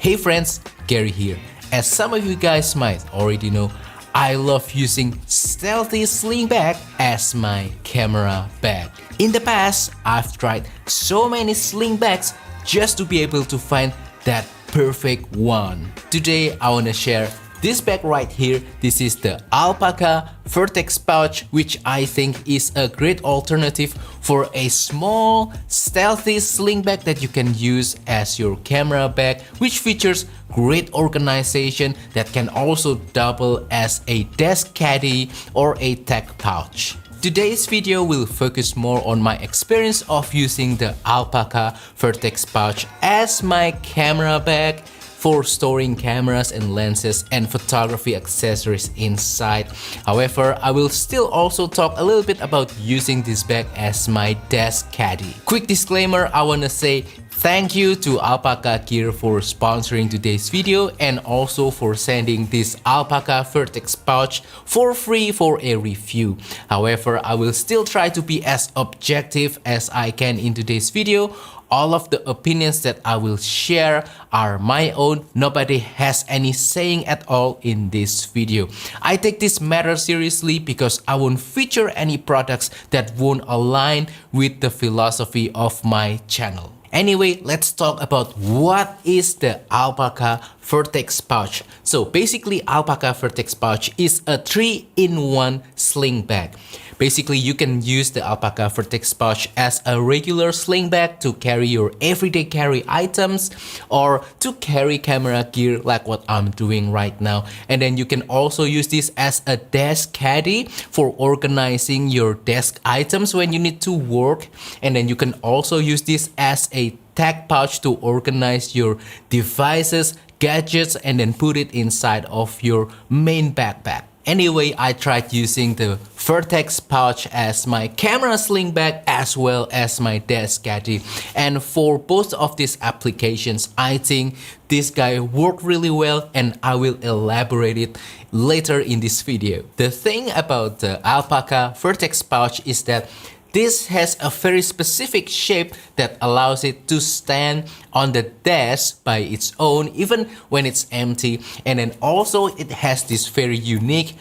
Hey friends, Gary here. As some of you guys might already know, I love using stealthy sling bag as my camera bag. In the past, I've tried so many sling bags just to be able to find that perfect one. Today, I want to share this bag right here. This is the Alpaka Vertex Pouch, which I think is a great alternative for a small, stealthy sling bag that you can use as your camera bag, which features great organization that can also double as a desk caddy or a tech pouch. Today's video will focus more on my experience of using the Alpaka Vertex Pouch as my camera bag for storing cameras and lenses and photography accessories inside. However, I will still also talk a little bit about using this bag as my desk caddy. Quick disclaimer, I wanna say thank you to Alpaka Gear for sponsoring today's video and also for sending this Alpaka Vertex Pouch for free for a review. However, I will still try to be as objective as I can in today's video. All of the opinions that I will share are my own. Nobody has any saying at all in this video. I take this matter seriously because I won't feature any products that won't align with the philosophy of my channel. Anyway, let's talk about what is the Alpaka Vertex Pouch. So basically, Alpaka Vertex Pouch is a 3-in-1 sling bag. Basically, you can use the Alpaka Vertex Pouch as a regular sling bag to carry your everyday carry items or to carry camera gear like what I'm doing right now. And then you can also use this as a desk caddy for organizing your desk items when you need to work. And then you can also use this as a tech pouch to organize your devices, gadgets, and then put it inside of your main backpack. Anyway, I tried using the Vertex Pouch as my camera sling bag as well as my desk caddy. And for both of these applications, I think this guy worked really well and I will elaborate it later in this video. The thing about the Alpaka Vertex Pouch is that this has a very specific shape that allows it to stand on the desk by its own even when it's empty. And then also it has this very unique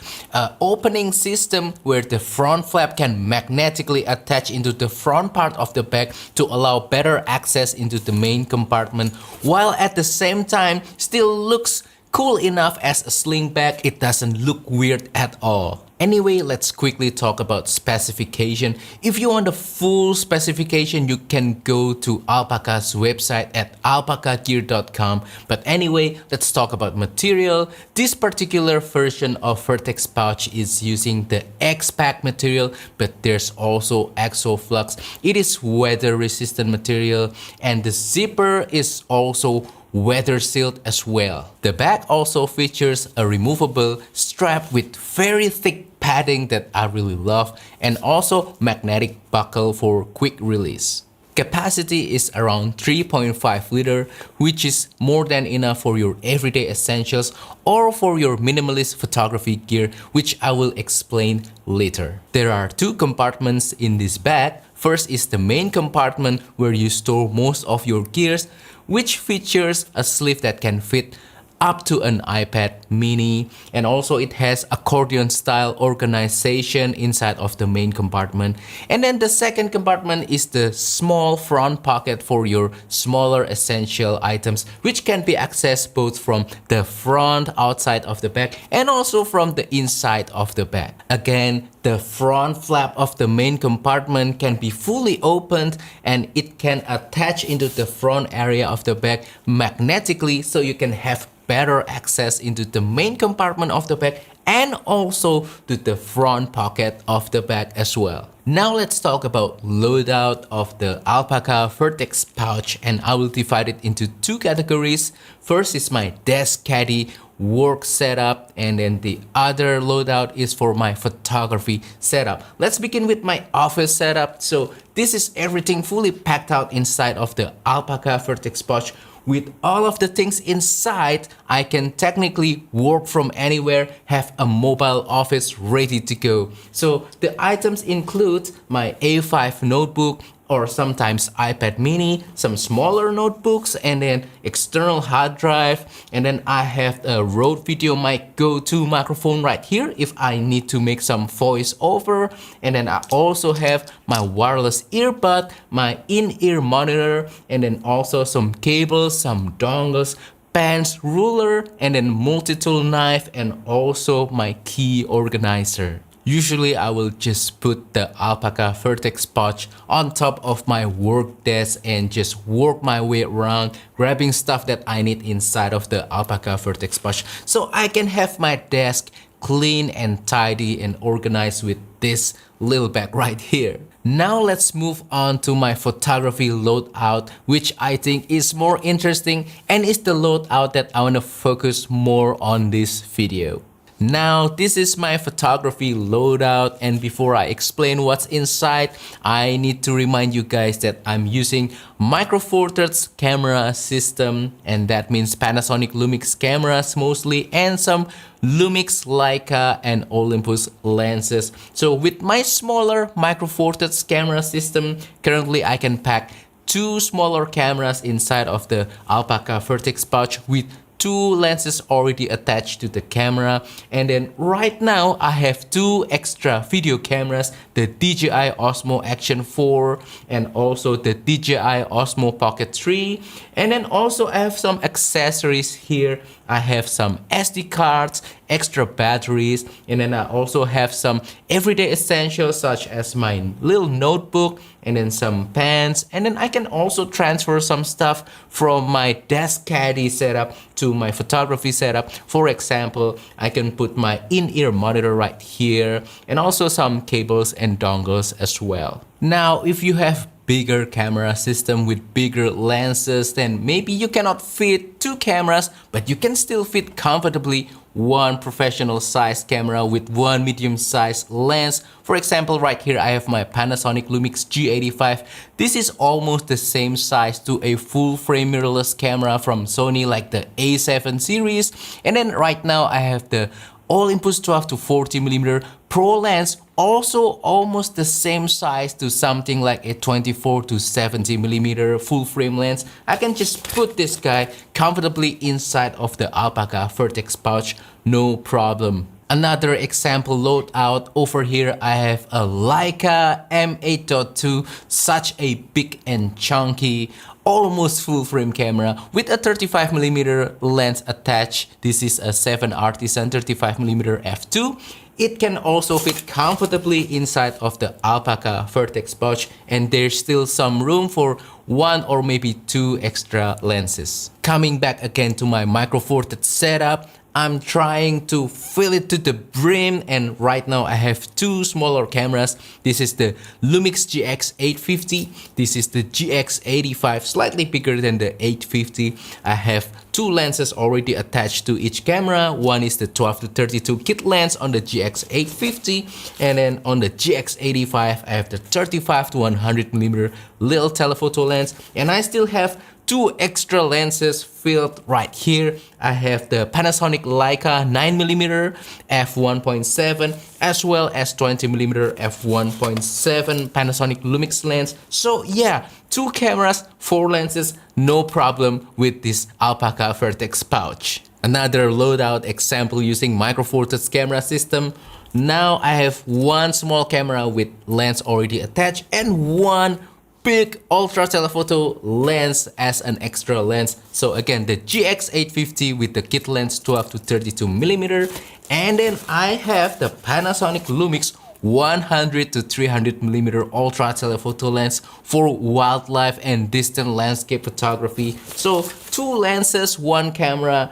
opening system where the front flap can magnetically attach into the front part of the bag to allow better access into the main compartment, while at the same time still looks cool enough as a sling bag. It doesn't look weird at all. Anyway, let's quickly talk about specification. If you want the full specification, you can go to Alpaka's website at alpakagear.com. But anyway, let's talk about material. This particular version of Vertex Pouch is using the X-Pack material, but there's also Exoflux. It is weather resistant material and the zipper is also weather sealed as well. The bag also features a removable strap with very thick padding that I really love, and also magnetic buckle for quick release. Capacity is around 3.5 liter, which is more than enough for your everyday essentials or for your minimalist photography gear, which I will explain later. There are two compartments in this bag. First is the main compartment where you store most of your gears, which features a sleeve that can fit up to an iPad mini, and also it has accordion style organization inside of the main compartment. And then the second compartment is the small front pocket for your smaller essential items, which can be accessed both from the front outside of the bag and also from the inside of the bag. Again, the front flap of the main compartment can be fully opened and it can attach into the front area of the bag magnetically, so you can have better access into the main compartment of the bag and also to the front pocket of the bag as well. Now let's talk about loadout of the Alpaka Vertex Pouch, and I will divide it into two categories. First is my desk caddy work setup, and then the other loadout is for my photography setup. Let's begin with my office setup. So this is everything fully packed out inside of the Alpaka Vertex Pouch. With all of the things inside, I can technically work from anywhere, have a mobile office ready to go. So the items include my A5 notebook, or sometimes iPad mini, some smaller notebooks, and then external hard drive. And then I have a Rode video mic go-to microphone right here if I need to make some voice over. And then I also have my wireless earbud, my in-ear monitor, and then also some cables, some dongles, pens, ruler, and then multi-tool knife, and also my key organizer. Usually I will just put the Alpaka Vertex Pouch on top of my work desk and just work my way around, grabbing stuff that I need inside of the Alpaka Vertex Pouch, so I can have my desk clean and tidy and organized with this little bag right here. Now let's move on to my photography loadout, which I think is more interesting and is the loadout that I want to focus more on this video. Now this is my photography loadout, and before I explain what's inside, I need to remind you guys that I'm using Micro Four Thirds camera system, and that means Panasonic Lumix cameras mostly, and some Lumix, Leica, and Olympus lenses. So with my smaller Micro Four Thirds camera system, currently I can pack 2 smaller cameras inside of the Alpaka Vertex Pouch with 2 lenses already attached to the camera. And then right now I have 2 extra video cameras, the DJI Osmo Action 4 and also the DJI Osmo Pocket 3. And then also I have some accessories here. I have some SD cards, extra batteries, and then I also have some everyday essentials such as my little notebook and then some pens. And then I can also transfer some stuff from my desk Caddy setup to my photography setup. For example, I can put my in-ear monitor right here and also some cables and dongles as well. Now, if you have bigger camera system with bigger lenses, then maybe you cannot fit 2 cameras, but you can still fit comfortably 1 professional size camera with 1 medium size lens. For example, right here I have my Panasonic Lumix G85. This is almost the same size to a full frame mirrorless camera from Sony, like the A7 series. And then right now I have the Olympus 12 to 40mm Pro lens, also almost the same size to something like a 24 to 70mm full frame lens. I can just put this guy comfortably inside of the Alpaka Vertex Pouch, no problem. Another example loadout over here, I have a Leica M8.2, such a big and chunky, almost full frame camera with a 35mm lens attached. This is a 7 Artisan 35mm f2. It can also fit comfortably inside of the Alpaka Vertex Pouch, and there's still some room for 1 or maybe 2 extra lenses. Coming back again to my Micro Four Thirds setup, I'm trying to fill it to the brim, and right now I have 2 smaller cameras. This is the Lumix GX850. This is the GX85, slightly bigger than the 850. I have 2 lenses already attached to each camera. One is the 12 to 32 kit lens on the GX850, and then on the GX85 I have the 35 to 100mm little telephoto lens, and I still have 2 extra lenses filled right here. I have the Panasonic Leica 9mm f1.7 as well as 20mm f1.7 Panasonic Lumix lens. So yeah, 2 cameras, 4 lenses, no problem with this Alpaka Vertex Pouch. Another loadout example using Micro Four Thirds camera system. Now I have 1 small camera with lens already attached and 1 big ultra telephoto lens as an extra lens. So again, the GX850 with the kit lens 12 to 32mm, and then I have the Panasonic Lumix 100 to 300mm ultra telephoto lens for wildlife and distant landscape photography. So 2 lenses, 1 camera,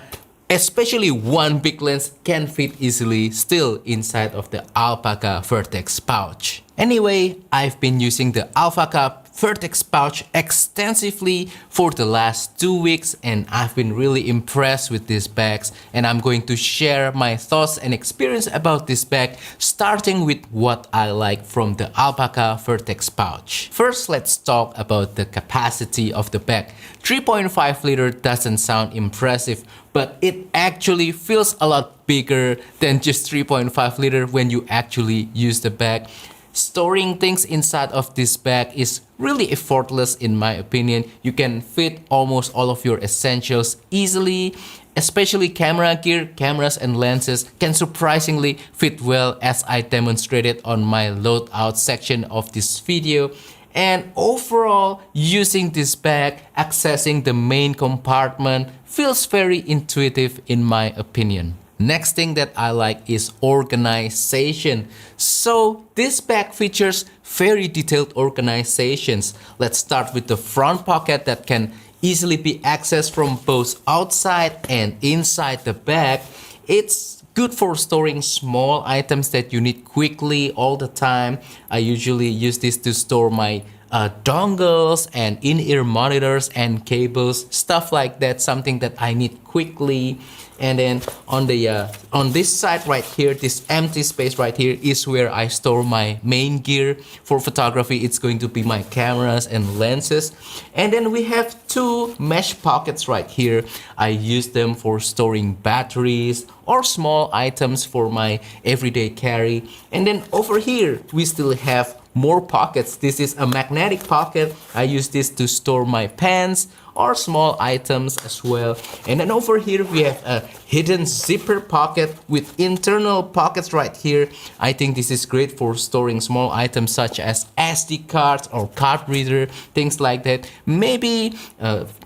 especially 1 big lens can fit easily still inside of the Alpaka Vertex Pouch. Anyway, I've been using the Alpaka Vertex Pouch extensively for the last 2 weeks, and I've been really impressed with these bags, and I'm going to share my thoughts and experience about this bag, starting with what I like from the Alpaka Vertex Pouch. First, let's talk about the capacity of the bag. 3.5 liter doesn't sound impressive, but it actually feels a lot bigger than just 3.5 liter when you actually use the bag. Storing things inside of this bag is really effortless in my opinion. You can fit almost all of your essentials easily, especially camera gear. Cameras and lenses can surprisingly fit well, as I demonstrated on my loadout section of this video. And overall, using this bag, accessing the main compartment feels very intuitive in my opinion. Next thing that I like is organization. So this bag features very detailed organizations. Let's start with the front pocket that can easily be accessed from both outside and inside the bag. It's good for storing small items that you need quickly all the time. I usually use this to store my dongles and in-ear monitors and cables, stuff like that, something that I need quickly. And then on this side right here, this empty space right here is where I store my main gear. For photography, it's going to be my cameras and lenses. And then we have two mesh pockets right here. I use them for storing batteries or small items for my everyday carry. And then over here, we still have more pockets. This is a magnetic pocket. I use this to store my pens or small items as well. And then over here we have a hidden zipper pocket with internal pockets right here. I think this is great for storing small items such as SD cards or card reader, things like that. Maybe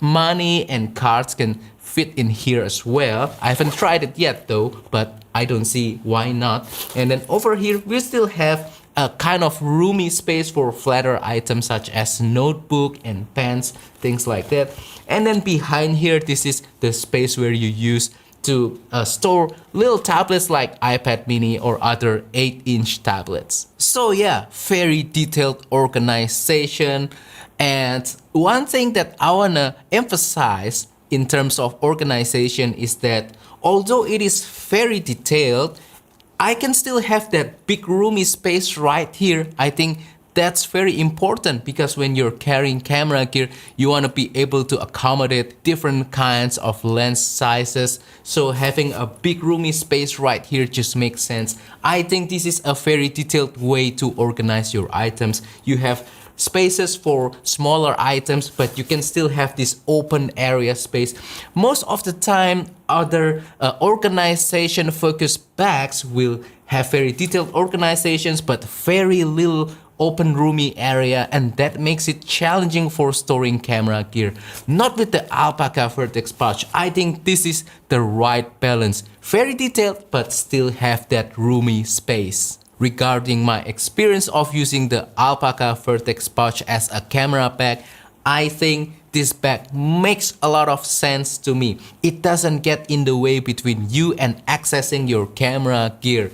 money and cards can fit in here as well. I haven't tried it yet though, but I don't see why not. And then over here we still have a kind of roomy space for flatter items such as notebook and pens, things like that. And then behind here, this is the space where you use to store little tablets like iPad mini or other 8-inch tablets. So yeah, very detailed organization. And one thing that I wanna emphasize in terms of organization is that although it is very detailed, I can still have that big roomy space right here. I think that's very important because when you're carrying camera gear, you want to be able to accommodate different kinds of lens sizes. So having a big roomy space right here just makes sense. I think this is a very detailed way to organize your items. You have spaces for smaller items, but you can still have this open area space. Most of the time, other organization focused bags will have very detailed organizations, but very little open roomy area, and that makes it challenging for storing camera gear. Not with the Alpaka Vertex Pouch. I think this is the right balance. Very detailed, but still have that roomy space. Regarding my experience of using the Alpaka Vertex Pouch as a camera bag, I think this bag makes a lot of sense to me. It doesn't get in the way between you and accessing your camera gear.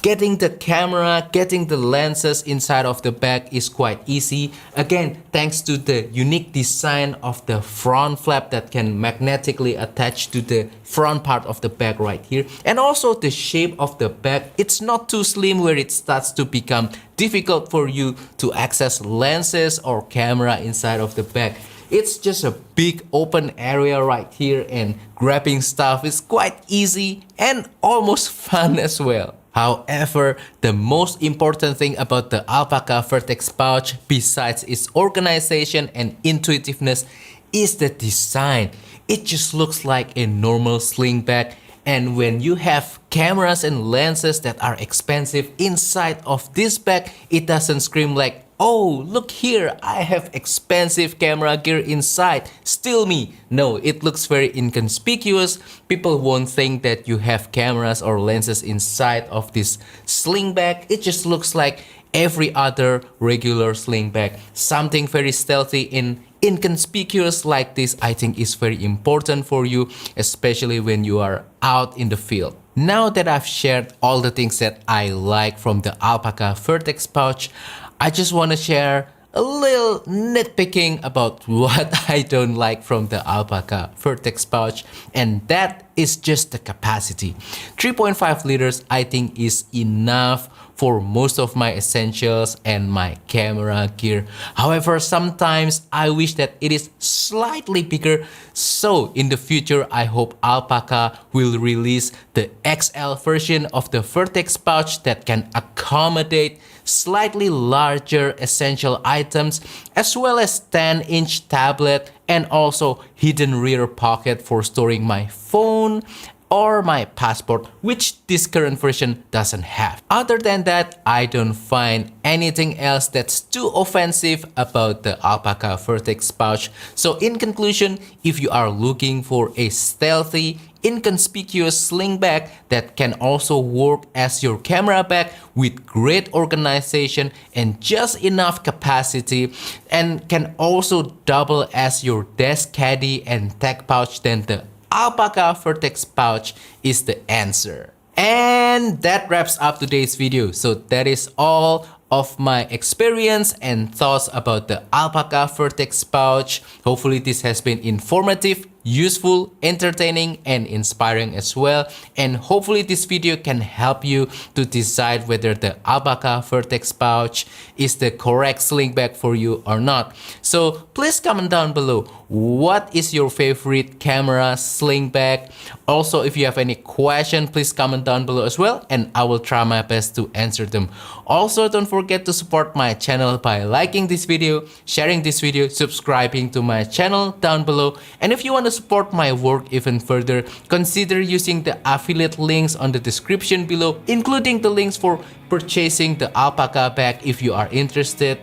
Getting the camera, getting the lenses inside of the bag is quite easy. Again, thanks to the unique design of the front flap that can magnetically attach to the front part of the bag right here. And also the shape of the bag, it's not too slim where it starts to become difficult for you to access lenses or camera inside of the bag. It's just a big open area right here, and grabbing stuff is quite easy and almost fun as well. However, the most important thing about the Alpaka Vertex Pouch, besides its organization and intuitiveness, is the design. It just looks like a normal sling bag, and when you have cameras and lenses that are expensive inside of this bag, it doesn't scream like, oh, look here, I have expensive camera gear inside, steal me. No, it looks very inconspicuous. People won't think that you have cameras or lenses inside of this sling bag. It just looks like every other regular sling bag. Something very stealthy and inconspicuous like this, I think, is very important for you, especially when you are out in the field. Now that I've shared all the things that I like from the Alpaka Vertex Pouch, I just want to share a little nitpicking about what I don't like from the Alpaka Vertex Pouch, and that is just the capacity. 3.5 liters I think is enough for most of my essentials and my camera gear. However, sometimes I wish that it is slightly bigger. So in the future, I hope Alpaka will release the XL version of the Vertex Pouch that can accommodate slightly larger essential items, as well as 10-inch tablet and also hidden rear pocket for storing my phone or my passport, which this current version doesn't have. Other than that, I don't find anything else that's too offensive about the Alpaka Vertex Pouch. So in conclusion, if you are looking for a stealthy, inconspicuous sling bag that can also work as your camera bag with great organization and just enough capacity, and can also double as your desk caddy and tech pouch, then the Alpaka Vertex Pouch is the answer. And that wraps up today's video. So that is all of my experience and thoughts about the Alpaka Vertex Pouch. Hopefully this has been informative, useful, entertaining, and inspiring as well. And hopefully this video can help you to decide whether the Alpaka Vertex Pouch is the correct sling bag for you or not. So please comment down below, what is your favorite camera sling bag? Also, if you have any question, please comment down below as well, and I will try my best to answer them. Also, don't forget to support my channel by liking this video, sharing this video, subscribing to my channel down below. And if you want to support my work even further, consider using the affiliate links on the description below, including the links for purchasing the Alpaka bag if you are interested.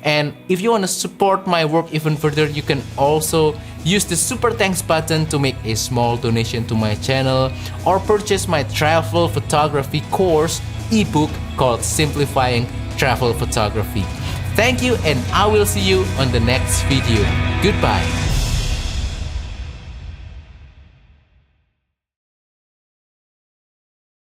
And if you want to support my work even further, you can also use the super thanks button to make a small donation to my channel, or purchase my travel photography course ebook called Simplifying Travel Photography. Thank you, and I will see you on the next video. Goodbye.